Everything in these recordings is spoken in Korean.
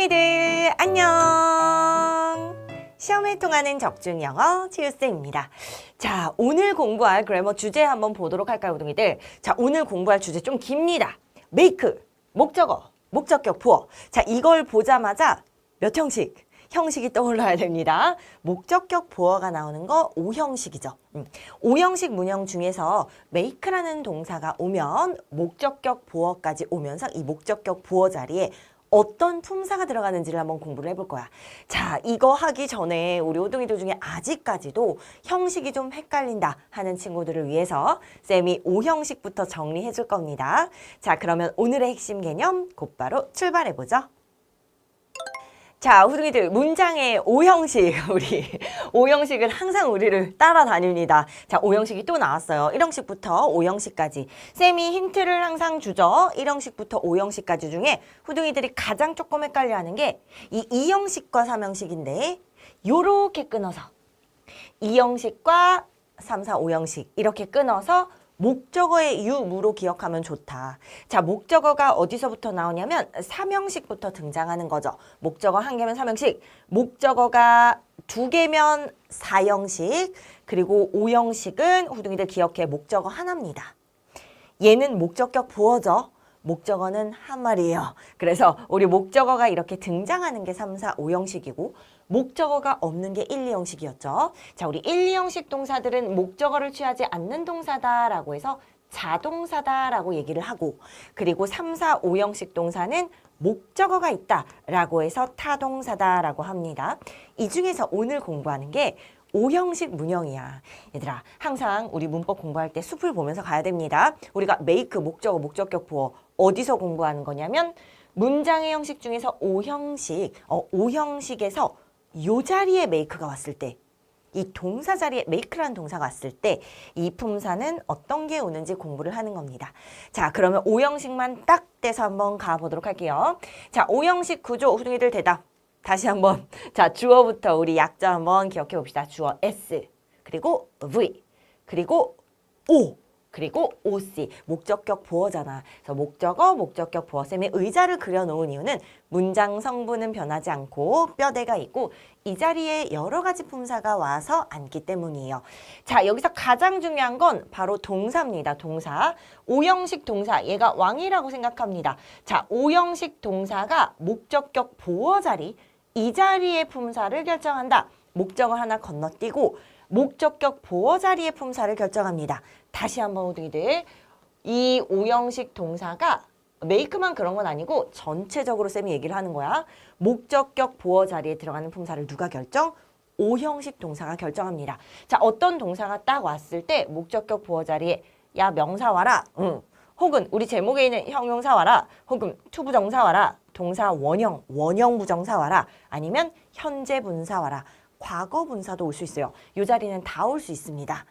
호둥이들 안녕! 시험에 통하는 적중 영어 치유쌤입니다. 자, 오늘 공부할 그래머 주제 한번 보도록 할까요, 호둥이들? 자, 오늘 공부할 주제 좀 깁니다. make, 목적어, 목적격, 보어. 자, 이걸 보자마자 몇 형식? 형식이 떠올라야 됩니다. 목적격 보어가 나오는 거 5형식이죠. 5형식 문형 중에서 make라는 동사가 오면 목적격 보어까지 오면서 이 목적격 보어 자리에 어떤 품사가 들어가는지를 한번 공부를 해볼 거야. 자, 이거 하기 전에 우리 호둥이들 중에 아직까지도 형식이 좀 헷갈린다 하는 친구들을 위해서 쌤이 5형식부터 정리해 줄 겁니다. 자, 그러면 오늘의 핵심 개념 곧바로 출발해보죠. 자, 호둥이들 문장의 5형식, 우리 5형식은 항상 우리를 따라다닙니다. 자, 5형식이 또 나왔어요. 1형식부터 5형식까지. 쌤이 힌트를 항상 주죠. 1형식부터 5형식까지 중에 호둥이들이 가장 조금 헷갈려하는 게 이 2형식과 3형식인데 요렇게 끊어서 2형식과 3, 4, 5형식 이렇게 끊어서 목적어의 유무로 기억하면 좋다. 자, 목적어가 어디서부터 나오냐면 3형식부터 등장하는 거죠. 목적어 1개면 3형식, 목적어가 2개면 4형식, 그리고 5형식은 호둥이들 기억해 목적어 하나입니다. 얘는 목적격 보어죠. 목적어는 한 마리예요. 그래서 우리 목적어가 이렇게 등장하는 게 3, 4, 5형식이고 목적어가 없는 게 1, 2형식이었죠. 자, 우리 1, 2형식 동사들은 목적어를 취하지 않는 동사다라고 해서 자동사다라고 얘기를 하고, 그리고 3, 4, 5형식 동사는 목적어가 있다라고 해서 타동사다라고 합니다. 이 중에서 오늘 공부하는 게 5형식 문형이야. 얘들아, 항상 우리 문법 공부할 때 숲을 보면서 가야 됩니다. 우리가 make, 목적어, 목적격, 보어 어디서 공부하는 거냐면 문장의 형식 중에서 5형식에서 요 자리에 make가 왔을 때, 이 동사 자리에 make라는 동사가 왔을 때 이 품사는 어떤 게 오는지 공부를 하는 겁니다. 자, 그러면 5형식만 딱 떼서 한번 가보도록 할게요. 자, 5형식 구조, 호둥이들 대답. 다시 한번. 자, 주어부터 우리 약자 한번 기억해 봅시다. 주어 S, 그리고 V, 그리고 O, 그리고 OC. 목적격 보어잖아. 그래서 목적어, 목적격 보어. 쌤이 의자를 그려놓은 이유는 문장 성분은 변하지 않고 뼈대가 있고 이 자리에 여러 가지 품사가 와서 앉기 때문이에요. 자, 여기서 가장 중요한 건 바로 동사입니다. 동사. 5형식 동사. 얘가 왕이라고 생각합니다. 자, 5형식 동사가 목적격 보어 자리, 이 자리의 품사를 결정한다. 목적어 하나 건너뛰고 목적격 보어 자리의 품사를 결정합니다. 다시 한번 호둥이들, 이 5형식 동사가 make만 그런 건 아니고 전체적으로 쌤이 얘기를 하는 거야. 목적격 보어 자리에 들어가는 품사를 누가 결정? 5형식 동사가 결정합니다. 자, 어떤 동사가 딱 왔을 때 목적격 보어 자리에 야, 명사 와라. 응. 혹은 우리 제목에 있는 형용사 와라. 혹은 투부정사 와라. 동사 원형, 원형 부정사 와라. 아니면 현재 분사 와라. 과거 분사도 올 수 있어요. 이 자리는 다 올 수 있습니다.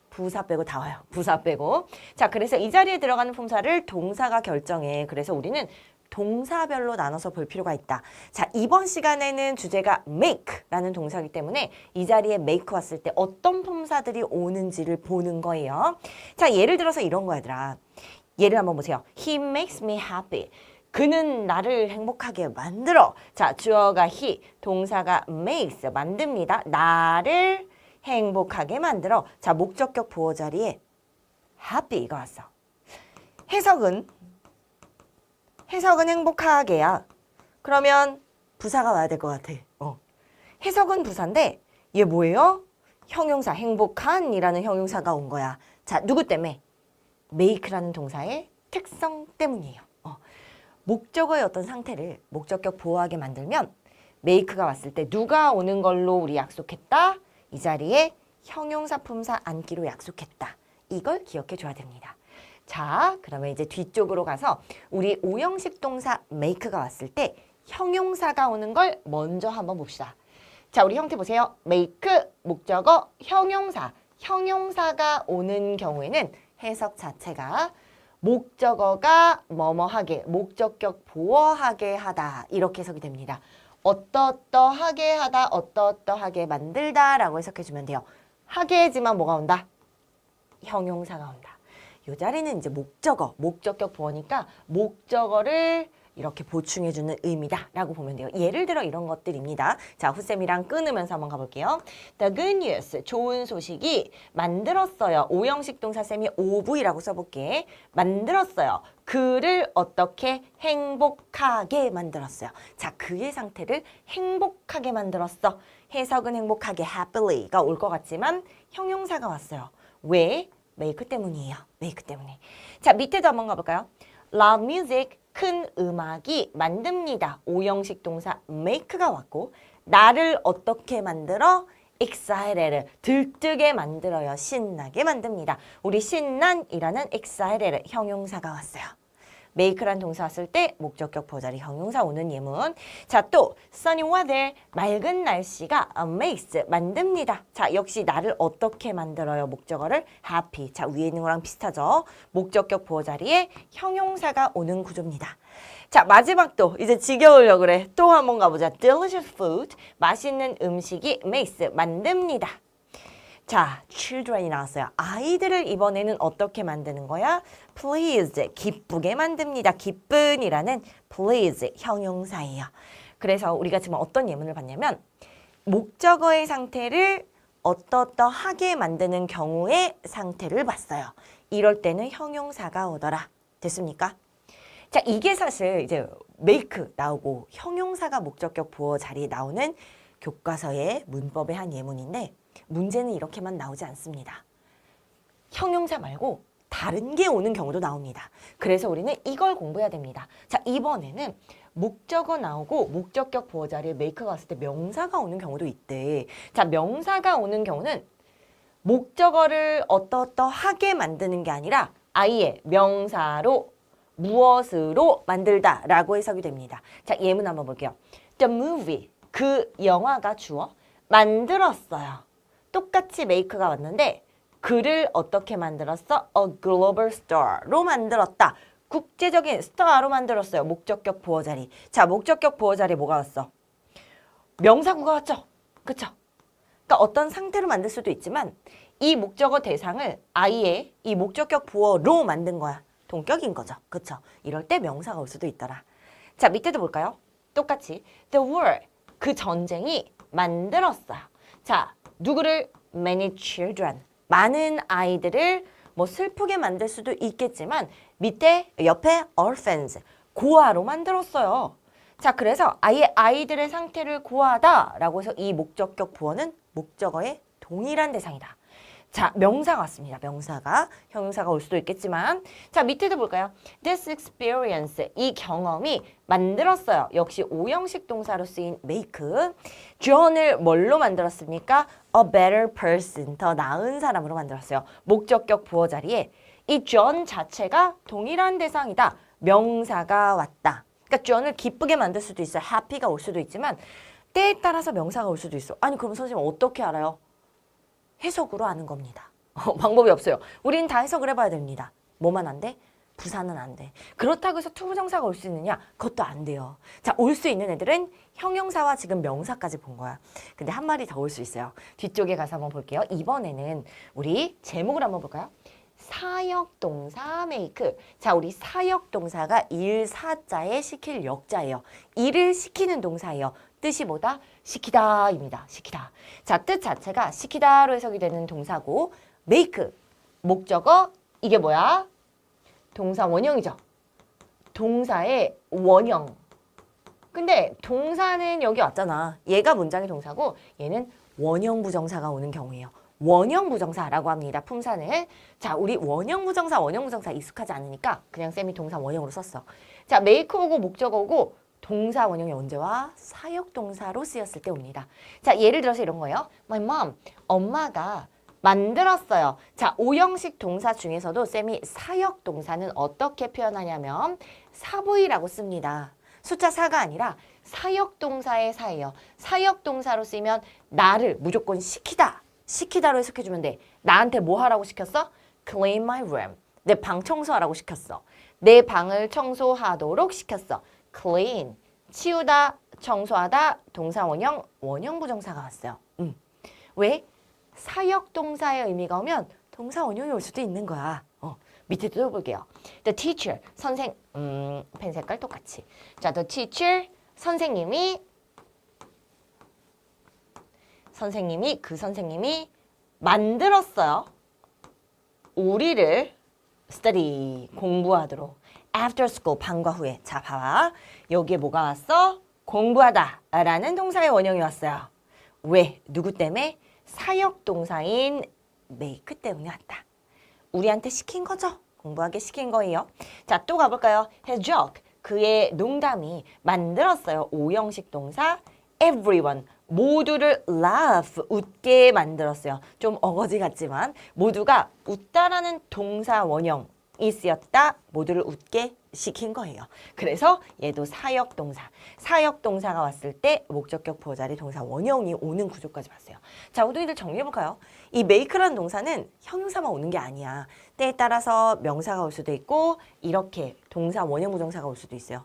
부사 빼고 다 와요. 부사 빼고. 자, 그래서 이 자리에 들어가는 품사를 동사가 결정해. 그래서 우리는 동사별로 나눠서 볼 필요가 있다. 자, 이번 시간에는 주제가 make라는 동사이기 때문에 이 자리에 make 왔을 때 어떤 품사들이 오는지를 보는 거예요. 자, 예를 들어서 이런 거 얘들아. 예를 한번 보세요. He makes me happy. 그는 나를 행복하게 만들어. 자, 주어가 he, 동사가 makes, 만듭니다. 나를 행복하게 만들어. 자, 목적격 보어 자리에 happy가 왔어. 해석은 행복하게야. 그러면 부사가 와야 될 것 같아. 해석은 부사인데 얘 뭐예요? 형용사, 행복한이라는 형용사가 온 거야. 자, 누구 때문에? make라는 동사의 특성 때문이에요. 목적어의 어떤 상태를 목적격 보호하게 만들면 make가 왔을 때 누가 오는 걸로 우리 약속했다? 이 자리에 형용사 품사 앉기로 약속했다. 이걸 기억해 줘야 됩니다. 자, 그러면 이제 뒤쪽으로 가서 우리 5형식 동사 make가 왔을 때 형용사가 오는 걸 먼저 한번 봅시다. 자, 우리 형태 보세요. make, 목적어, 형용사. 형용사가 오는 경우에는 해석 자체가 목적어가 뭐뭐하게, 목적격 보어하게 하다 이렇게 해석이 됩니다. 어떠어떠하게 하다, 어떠어떠하게 만들다 라고 해석해주면 돼요. 하게지만 뭐가 온다? 형용사가 온다. 이 자리는 이제 목적어, 목적격 보어니까 목적어를 이렇게 보충해주는 의미다 라고 보면 돼요. 예를 들어 이런 것들입니다. 자, 후쌤이랑 끊으면서 한번 가볼게요. The good news, 좋은 소식이 만들었어요. 오형식 동사 쌤이 OV라고 써볼게. 만들었어요. 그를 어떻게 행복하게 만들었어요. 자, 그의 상태를 행복하게 만들었어. 해석은 행복하게 happily,가 올 것 같지만 형용사가 왔어요. 왜? make 때문이에요. make 때문에. 자, 밑에도 한번 가볼까요? loud music, 큰 음악이 만듭니다. 오형식 동사 make가 왔고 나를 어떻게 만들어? excited, 들뜨게 만들어요. 신나게 만듭니다. 우리 신난이라는 excited 형용사가 왔어요. make란 동사 왔을 때 목적격 보자리 형용사 오는 예문. 자, 또 sunny weather, 맑은 날씨가 makes, 만듭니다. 자, 역시 나를 어떻게 만들어요? 목적어를 happy. 자, 위에 있는 거랑 비슷하죠? 목적격 보자리에 형용사가 오는 구조입니다. 자, 마지막 또 이제 지겨우려고 그래. 또 한번 가보자. delicious food, 맛있는 음식이 makes, 만듭니다. 자, children이 나왔어요. 아이들을 이번에는 어떻게 만드는 거야? pleased, 기쁘게 만듭니다. 기쁜이라는 please 형용사예요. 그래서 우리가 지금 어떤 예문을 봤냐면 목적어의 상태를 어떠하게 만드는 경우의 상태를 봤어요. 이럴 때는 형용사가 오더라. 됐습니까? 자, 이게 사실 이제 make 나오고 형용사가 목적격 보어 자리에 나오는 교과서의 문법의 한 예문인데 문제는 이렇게만 나오지 않습니다. 형용사 말고 다른 게 오는 경우도 나옵니다. 그래서 우리는 이걸 공부해야 됩니다. 자, 이번에는 목적어 나오고 목적격 보어 자리에 make가 왔을 때 명사가 오는 경우도 있대. 자, 명사가 오는 경우는 목적어를 어떠하게 만드는 게 아니라 아예 명사로 무엇으로 만들다 라고 해석이 됩니다. 자, 예문 한번 볼게요. The movie, 그 영화가 주어 만들었어요. 똑같이 make가 왔는데 그를 어떻게 만들었어? A global star로 만들었다. 국제적인 스타로 만들었어요. 목적격 보어 자리. 자, 목적격 보어 자리에 뭐가 왔어? 명사구가 왔죠? 그쵸? 그러니까 어떤 상태로 만들 수도 있지만 이 목적어 대상을 아예 이 목적격 보어로 만든 거야. 동격인 거죠. 그쵸? 이럴 때 명사가 올 수도 있더라. 자, 밑에도 볼까요? 똑같이 The war, 그 전쟁이 만들었어요. 자, 누구를? Many children, 많은 아이들을 뭐 슬프게 만들 수도 있겠지만 밑에 옆에 orphans, 고아로 만들었어요. 자, 그래서 아예 아이들의 상태를 고아하다라고 해서 이 목적격 보어는 목적어의 동일한 대상이다. 자, 명사가 왔습니다. 명사가, 형용사가 올 수도 있겠지만 자, 밑에도 볼까요? This experience, 이 경험이 만들었어요. 역시 오형식 동사로 쓰인 make. John을 뭘로 만들었습니까? A better person, 더 나은 사람으로 만들었어요. 목적격 부어 자리에 이 John 자체가 동일한 대상이다. 명사가 왔다. 그러니까 John을 기쁘게 만들 수도 있어요. happy가 올 수도 있지만 때에 따라서 명사가 올 수도 있어. 아니, 그럼 선생님 어떻게 알아요? 해석으로 아는 겁니다. 방법이 없어요. 우린 다 해석을 해봐야 됩니다. 뭐만 안 돼? 부사는 안 돼. 그렇다고 해서 투부정사가 올 수 있느냐? 그것도 안 돼요. 자, 올 수 있는 애들은 형용사와 지금 명사까지 본 거야. 근데 한 마리 더 올 수 있어요. 뒤쪽에 가서 한번 볼게요. 이번에는 우리 제목을 한번 볼까요? 사역동사 make. 자, 우리 사역동사가 일사자에 시킬 역자예요. 일을 시키는 동사예요. 뜻이 뭐다? 시키다입니다. 시키다. 자, 뜻 자체가 시키다로 해석이 되는 동사고 make, 목적어, 이게 뭐야? 동사 원형이죠. 동사의 원형. 근데 동사는 여기 왔잖아. 얘가 문장의 동사고 얘는 원형 부정사가 오는 경우예요. 원형 부정사라고 합니다. 품사는. 자, 우리 원형 부정사 익숙하지 않으니까 그냥 쌤이 동사 원형으로 썼어. 자, make 오고 목적어 오고 동사 원형이 언제 와? 사역동사로 쓰였을 때 옵니다. 자, 예를 들어서 이런 거예요. My mom, 엄마가 만들었어요. 자, 오형식 동사 중에서도 쌤이 사역동사는 어떻게 표현하냐면 사부이라고 씁니다. 숫자 4가 아니라 사역동사의 사예요. 사역동사로 쓰면 나를 무조건 시키다로 해석해주면 돼. 나한테 뭐 하라고 시켰어? Clean my room. 내 방 청소하라고 시켰어. 내 방을 청소하도록 시켰어. Clean, 치우다, 청소하다, 동사 원형, 원형 부정사가 왔어요. 왜? 사역동사의 의미가 오면 동사 원형이 올 수도 있는 거야. 밑에 또 볼게요. The teacher, 펜 색깔 똑같이. 자, the teacher, 선생님이 만들었어요. 우리를 study, 공부하도록. After school, 방과 후에. 자, 봐봐. 여기에 뭐가 왔어? 공부하다 라는 동사의 원형이 왔어요. 왜? 누구 때문에? 사역동사인 make 때문에 왔다. 우리한테 시킨 거죠. 공부하게 시킨 거예요. 자, 또 가볼까요? His joke, 그의 농담이 만들었어요. 오형식 동사 everyone, 모두를 laugh, 웃게 만들었어요. 좀 어거지 같지만 모두가 웃다라는 동사 원형이 쓰였다. 모두를 웃게 시킨 거예요. 그래서 얘도 사역동사. 사역동사가 왔을 때 목적격 보호자리 동사 원형이 오는 구조까지 봤어요. 자, 우리들 정리해볼까요? 이 make라는 동사는 형용사만 오는 게 아니야. 때에 따라서 명사가 올 수도 있고 이렇게 동사 원형 부정사가 올 수도 있어요.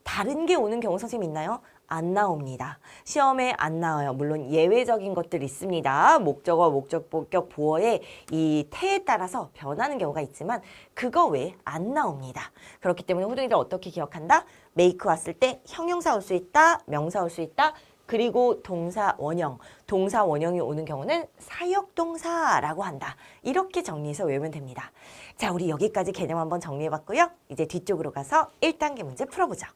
다른 게 오는 경우 선생님 있나요? 안 나옵니다. 시험에 안 나와요. 물론 예외적인 것들 있습니다. 목적어, 목적격, 보어의 이 태에 따라서 변하는 경우가 있지만 그거 외에 안 나옵니다. 그렇기 때문에 호동이들 어떻게 기억한다? make 왔을 때 형용사 올 수 있다, 명사 올 수 있다, 그리고 동사 원형이 오는 경우는 사역동사라고 한다. 이렇게 정리해서 외우면 됩니다. 자, 우리 여기까지 개념 한번 정리해봤고요. 이제 뒤쪽으로 가서 1단계 문제 풀어보죠.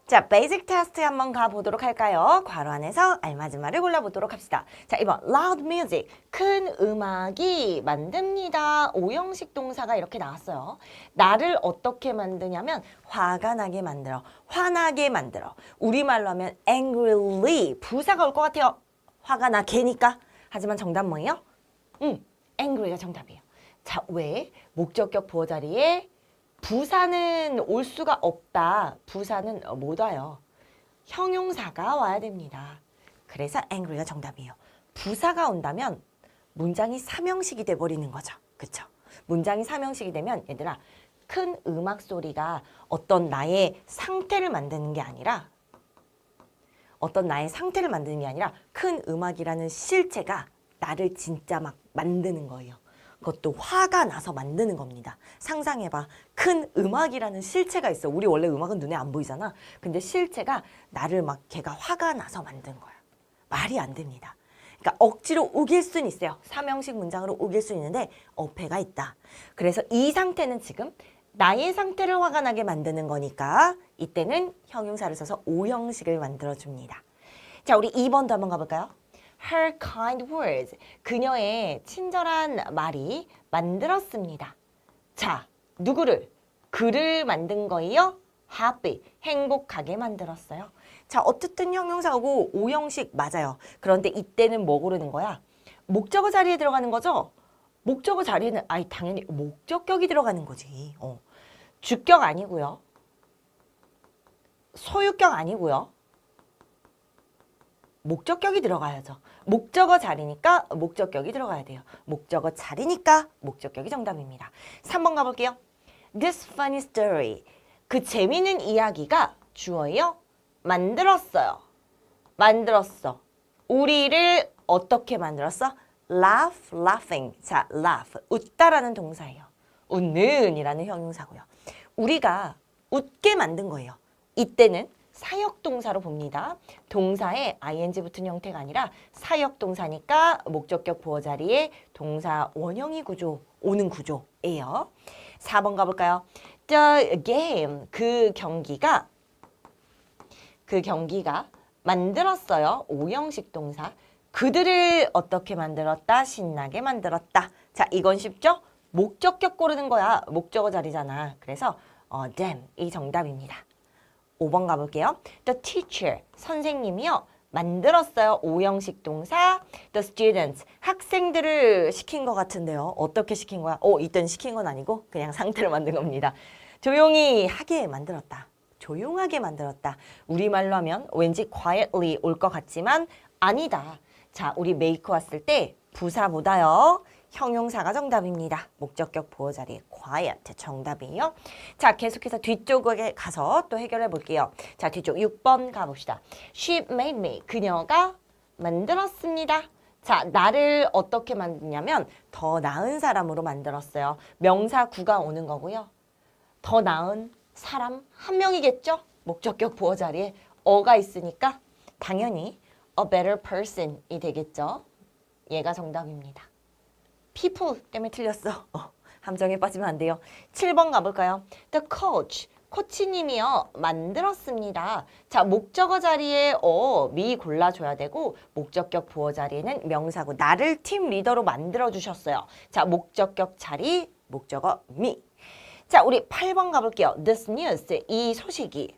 자, 베이직 테스트 한번 가보도록 할까요? 괄호 안에서 알맞은 말을 골라보도록 합시다. 자, 2번 loud music, 큰 음악이 만듭니다. 오형식 동사가 이렇게 나왔어요. 나를 어떻게 만드냐면 화가 나게 만들어, 화나게 만들어. 우리말로 하면 angrily, 부사가 올 것 같아요. 화가 나게니까. 하지만 정답 뭐예요? angry가 정답이에요. 자, 왜? 목적격 보호 자리에 부사는 올 수가 없다. 부사는 못 와요. 형용사가 와야 됩니다. 그래서 angry가 정답이에요. 부사가 온다면 문장이 삼형식이 돼버리는 거죠. 그쵸? 문장이 삼형식이 되면 얘들아, 큰 음악 소리가 어떤 나의 상태를 만드는 게 아니라 큰 음악이라는 실체가 나를 진짜 막 만드는 거예요. 그것도 화가 나서 만드는 겁니다. 상상해봐. 큰 음악이라는 실체가 있어. 우리 원래 음악은 눈에 안 보이잖아. 근데 실체가 나를 막 걔가 화가 나서 만든 거야. 말이 안 됩니다. 그러니까 억지로 우길 수는 있어요. 삼형식 문장으로 우길 수 있는데 어폐가 있다. 그래서 이 상태는 지금 나의 상태를 화가 나게 만드는 거니까 이때는 형용사를 써서 오형식을 만들어줍니다. 자, 우리 2번도 한번 가볼까요? Her kind words, 그녀의 친절한 말이 만들었습니다. 자, 누구를? 그를 만든 거예요? happy, 행복하게 만들었어요. 자, 어쨌든 형용사고 오형식 맞아요. 그런데 이때는 뭐 고르는 거야? 목적어 자리에 들어가는 거죠? 목적어 자리에는 당연히 목적격이 들어가는 거지. 주격 아니고요. 소유격 아니고요. 목적격이 들어가야죠. 목적어 자리니까 목적격이 들어가야 돼요. 목적어 자리니까 목적격이 정답입니다. 3번 가볼게요. This funny story. 그 재미있는 이야기가 주어예요. 만들었어요. 만들었어. 우리를 어떻게 만들었어? laugh, laughing. 자, laugh. 웃다라는 동사예요. 웃는 이라는 형용사고요. 우리가 웃게 만든 거예요. 이때는 사역동사로 봅니다. 동사에 ing 붙은 형태가 아니라 사역동사니까 목적격 보호 자리에 동사 원형이 오는 구조예요. 4번 가볼까요? The game, 그 경기가 만들었어요. 오형식 동사. 그들을 어떻게 만들었다? 신나게 만들었다. 자, 이건 쉽죠? 목적격 고르는 거야. 목적어 자리잖아. 그래서 them, 이 정답입니다. 5번 가볼게요. The teacher, 선생님이요. 만들었어요. 오형식 동사. The students, 학생들을 시킨 것 같은데요. 어떻게 시킨 거야? 이땐 시킨 건 아니고 그냥 상태를 만든 겁니다. 조용히 하게 만들었다. 조용하게 만들었다. 우리말로 하면 왠지 quietly 올 것 같지만 아니다. 자, 우리 make 왔을 때 부사보다요. 형용사가 정답입니다. 목적격 보호 자리에 quiet 정답이에요. 자, 계속해서 뒤쪽에 가서 또 해결해 볼게요. 자, 뒤쪽 6번 가봅시다. She made me. 그녀가 만들었습니다. 자, 나를 어떻게 만드냐면 더 나은 사람으로 만들었어요. 명사 구가 오는 거고요. 더 나은 사람 한 명이겠죠? 목적격 보어 자리에 어가 있으니까 당연히 a better person이 되겠죠. 얘가 정답입니다. people 때문에 틀렸어. 함정에 빠지면 안 돼요. 7번 가볼까요? The coach, 코치님이요 만들었습니다. 자, 목적어 자리에 미 골라줘야 되고 목적격 보어 자리에는 명사고 나를 팀 리더로 만들어주셨어요. 자, 목적격 자리 목적어 me. 자, 우리 8번 가볼게요. This news, 이 소식이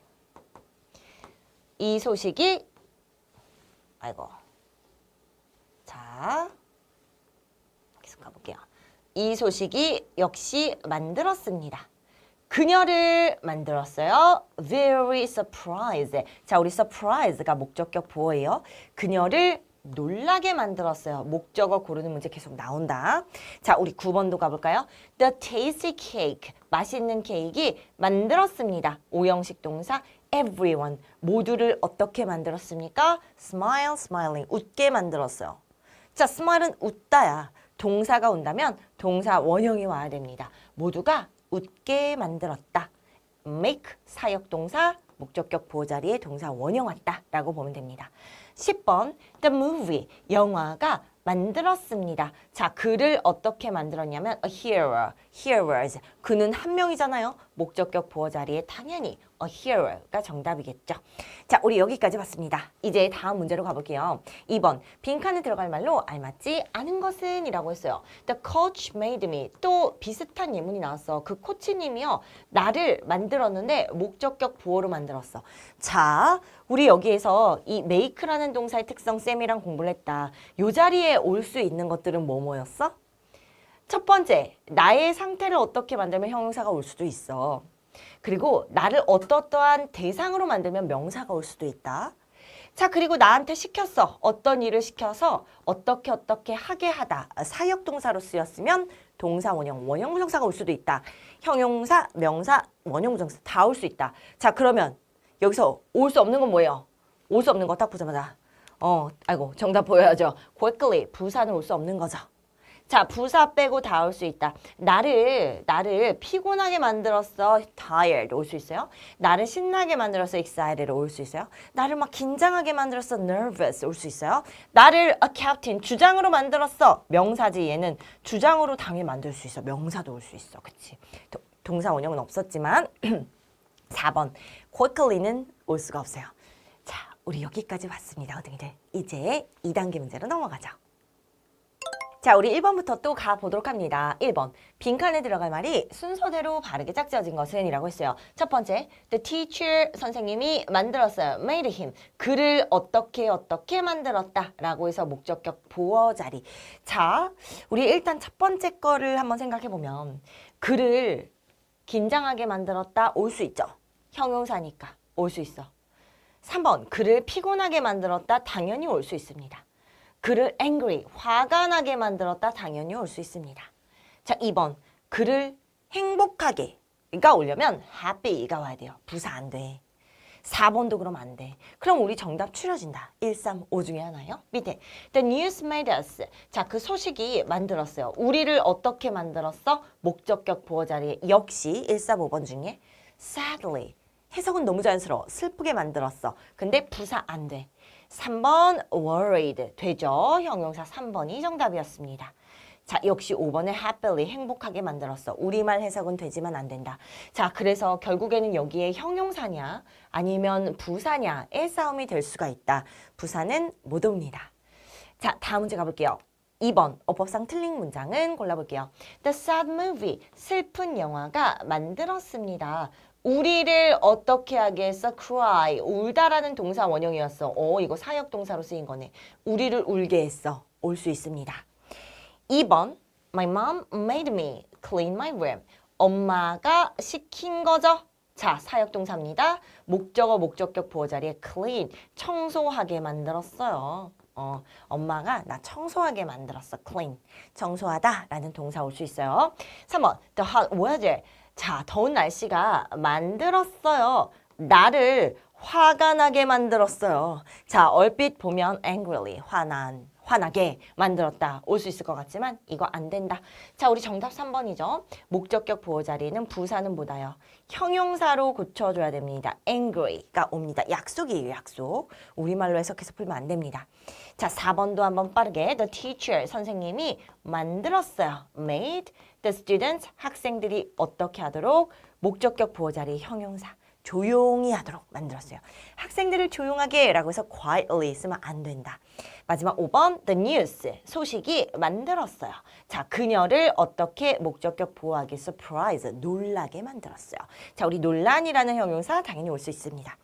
아이고 자 계속 가볼게요. 이 소식이 역시 만들었습니다. 그녀를 만들었어요. Very surprised. 자, 우리 surprise가 목적격 보어예요. 그녀를 놀라게 만들었어요. 목적어 고르는 문제 계속 나온다. 자, 우리 9번도 가볼까요? The tasty cake. 맛있는 케이크 만들었습니다. 오형식 동사 everyone. 모두를 어떻게 만들었습니까? Smile, smiling. 웃게 만들었어요. 자, smile은 웃다야. 동사가 온다면 동사 원형이 와야 됩니다. 모두가 웃게 만들었다. make 사역동사 목적격 보호 자리에 동사 원형 왔다 라고 보면 됩니다. 10번 the movie 영화가 만들었습니다. 자, 그를 어떻게 만들었냐면 a hero, heroes 그는 한 명이잖아요. 목적격 보호 자리에 당연히 a hero가 정답이겠죠. 자, 우리 여기까지 봤습니다. 이제 다음 문제로 가볼게요. 2번 빈칸에 들어갈 말로 알맞지 않은 것은 이라고 했어요. The coach made me 또 비슷한 예문이 나왔어. 그 코치님이요 나를 만들었는데 목적격 보호로 만들었어. 자, 우리 여기에서 이 make라는 동사의 특성 쌤이랑 공부를 했다. 요 자리에 올 수 있는 것들은 뭐였어? 첫 번째, 나의 상태를 어떻게 만들면 형용사가 올 수도 있어. 그리고 나를 어떠한 대상으로 만들면 명사가 올 수도 있다. 자, 그리고 나한테 시켰어. 어떤 일을 시켜서 어떻게 하게 하다. 사역동사로 쓰였으면 동사 원형, 원형 부정사가 올 수도 있다. 형용사, 명사, 원형 부정사 다 올 수 있다. 자, 그러면 여기서 올 수 없는 건 뭐예요? 올 수 없는 거 딱 보자마자 아이고 정답 보여야죠. quickly, 부사는 올 수 없는 거죠. 자, 부사 빼고 다 올 수 있다. 나를 피곤하게 만들었어. tired 올 수 있어요. 나를 신나게 만들었어. excited 올 수 있어요. 나를 막 긴장하게 만들었어. nervous 올 수 있어요. 나를 a captain 주장으로 만들었어. 명사지 얘는 주장으로 당연히 만들 수 있어. 명사도 올 수 있어. 그치? 동사 원형은 없었지만 4번 quickly는 올 수가 없어요. 자, 우리 여기까지 봤습니다. 어둥이들. 이제 2단계 문제로 넘어가죠. 자, 우리 1번부터 또 가보도록 합니다. 1번, 빈칸에 들어갈 말이 순서대로 바르게 짝지어진 것은 이라고 했어요. 첫 번째, the teacher, 선생님이 만들었어요. made him, 그를 어떻게 만들었다 라고 해서 목적격 보어 자리. 자, 우리 일단 첫 번째 거를 한번 생각해보면 그를 긴장하게 만들었다 올 수 있죠. 형용사니까 올 수 있어. 3번, 그를 피곤하게 만들었다 당연히 올 수 있습니다. 그를 angry, 화가 나게 만들었다 당연히 올 수 있습니다. 자, 2번, 그를 행복하게가 오려면 happy가 와야 돼요. 부사 안 돼. 4번도 그럼 안 돼. 그럼 우리 정답 추려진다. 1, 3, 5 중에 하나요? 밑에 The news made us. 자, 그 소식이 만들었어요. 우리를 어떻게 만들었어? 목적격 보어 자리에 역시 1, 4, 5번 중에 sadly. 해석은 너무 자연스러워. 슬프게 만들었어. 근데 부사 안 돼. 3번 worried 되죠. 형용사 3번이 정답이었습니다. 자, 역시 5번에 happily 행복하게 만들었어. 우리말 해석은 되지만 안 된다. 자, 그래서 결국에는 여기에 형용사냐 아니면 부사냐의 싸움이 될 수가 있다. 부사는 못 옵니다. 자, 다음 문제 가볼게요. 2번 어법상 틀린 문장은 골라볼게요. The sad movie 슬픈 영화가 만들었습니다. 우리를 어떻게 하게 했어? cry, 울다라는 동사 원형이었어. 이거 사역 동사로 쓰인 거네. 우리를 울게 했어. 올 수 있습니다. 2번 My mom made me clean my room. 엄마가 시킨 거죠? 자, 사역 동사입니다. 목적어, 목적격 보호 자리에 clean, 청소하게 만들었어요. 엄마가 나 청소하게 만들었어. clean, 청소하다라는 동사 올 수 있어요. 3번 The hot weather. 자, 더운 날씨가 만들었어요. 나를 화가 나게 만들었어요. 자, 얼핏 보면 angrily, 환하게 만들었다 올 수 있을 것 같지만 이거 안 된다. 자, 우리 정답 3번이죠. 목적격 보호 자리는 부사는 뭐다요? 형용사로 고쳐줘야 됩니다. angry가 옵니다. 약속이에요, 약속. 우리말로 해석해서 풀면 안 됩니다. 자, 4번도 한번 빠르게 the teacher, 선생님이 만들었어요. made the students, 학생들이 어떻게 하도록 목적격 보호 자리 형용사. 조용히 하도록 만들었어요. 학생들을 조용하게 라고 해서 quietly 쓰면 안 된다. 마지막 5번 the news, 소식이 만들었어요. 자, 그녀를 어떻게 목적격 보호하기 surprise, 놀라게 만들었어요. 자, 우리 논란이라는 형용사 당연히 올 수 있습니다.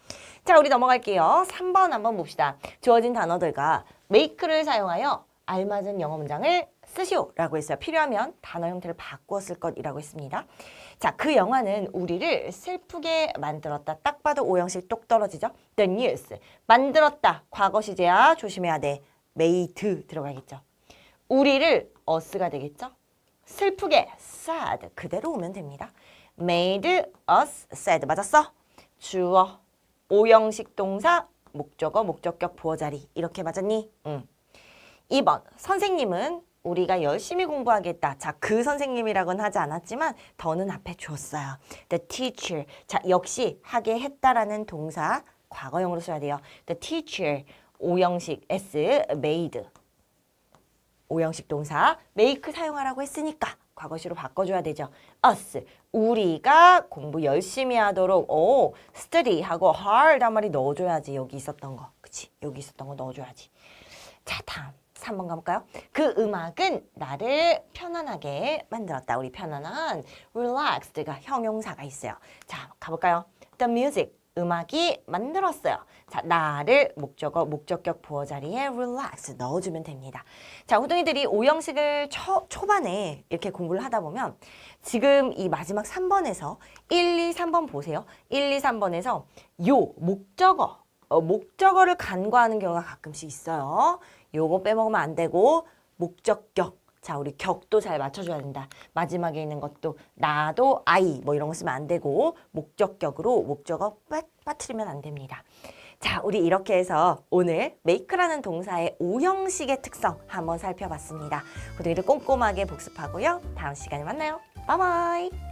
자, 우리 넘어갈게요. 3번 한번 봅시다. 주어진 단어들과 make를 사용하여 알맞은 영어 문장을 쓰시오 라고 했어요. 필요하면 단어 형태를 바꾸어 쓸 것이라고 했습니다. 자, 그 영화는 우리를 슬프게 만들었다. 딱 봐도 오형식 똑 떨어지죠? The news. 만들었다. 과거 시제야. 조심해야 돼. made 들어가겠죠. 우리를 us가 되겠죠? 슬프게 sad. 그대로 오면 됩니다. made us sad. 맞았어? 주어. 오형식 동사. 목적어, 목적격, 부어 자리. 이렇게 맞았니? 응. 2번. 선생님은 우리가 열심히 공부하겠다. 자, 그 선생님이라고는 하지 않았지만 더는 앞에 줬어요. The teacher. 자, 역시 하게 했다라는 동사 과거형으로 써야 돼요. The teacher. 오형식 S made. 오형식 동사 make 사용하라고 했으니까 과거시로 바꿔줘야 되죠. us. 우리가 공부 열심히 하도록 study 하고 hard 한 마리 넣어줘야지. 여기 있었던 거. 그치? 여기 있었던 거 넣어줘야지. 자, 다음. 3번 가볼까요? 그 음악은 나를 편안하게 만들었다. 우리 편안한 relaxed가 형용사가 있어요. 자, 가볼까요? The music, 음악이 만들었어요. 자, 나를 목적어, 목적격 보어 자리에 relax 넣어주면 됩니다. 자, 호동이들이 오형식을 초반에 이렇게 공부를 하다 보면 지금 이 마지막 3번에서 1, 2, 3번 보세요. 1, 2, 3번에서 요 목적어, 목적어를 간과하는 경우가 가끔씩 있어요. 요거 빼먹으면 안 되고 목적격. 자, 우리 격도 잘 맞춰줘야 된다. 마지막에 있는 것도 나도 I 뭐 이런 거 쓰면 안 되고 목적격으로 목적어 빠뜨리면 안 됩니다. 자, 우리 이렇게 해서 오늘 make라는 동사의 오형식의 특성 한번 살펴봤습니다. 우리를 꼼꼼하게 복습하고요. 다음 시간에 만나요. 바이바이.